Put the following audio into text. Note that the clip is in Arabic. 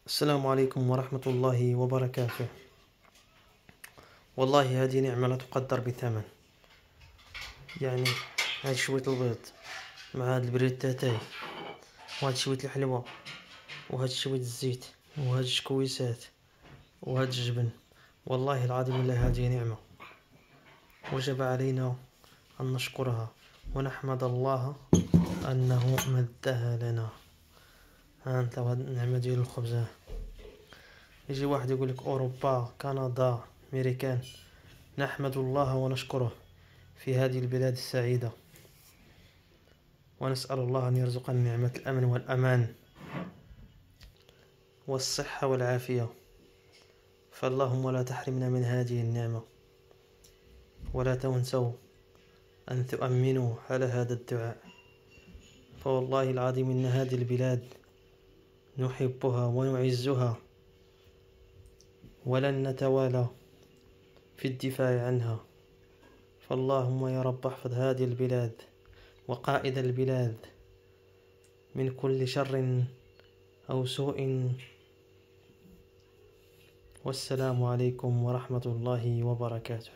السلام عليكم ورحمة الله وبركاته. والله هذه نعمة لا تقدر بثمن. يعني هاد شوية البيض مع هاد البريد تاتاي وهاد شوية الحلوى وهاد شوية الزيت وهاد الشكويسات وهاد الجبن، والله العظيم الله هذه نعمة وجب علينا أن نشكرها ونحمد الله أنه مدها لنا. ها انت هاد النعمة ديال الخبز. يجي واحد يقولك أوروبا، كندا، أمريكان، نحمد الله ونشكره في هذه البلاد السعيدة، ونسأل الله أن يرزقنا نعمة الأمن والأمان والصحة والعافية، فاللهم لا تحرمنا من هذه النعمة، ولا تنسوا أن تؤمنوا على هذا الدعاء، فوالله العظيم إن هذه البلاد نحبها ونعزها ولن نتوالى في الدفاع عنها. فاللهم يا رب احفظ هذه البلاد وقائد البلاد من كل شر أو سوء. والسلام عليكم ورحمة الله وبركاته.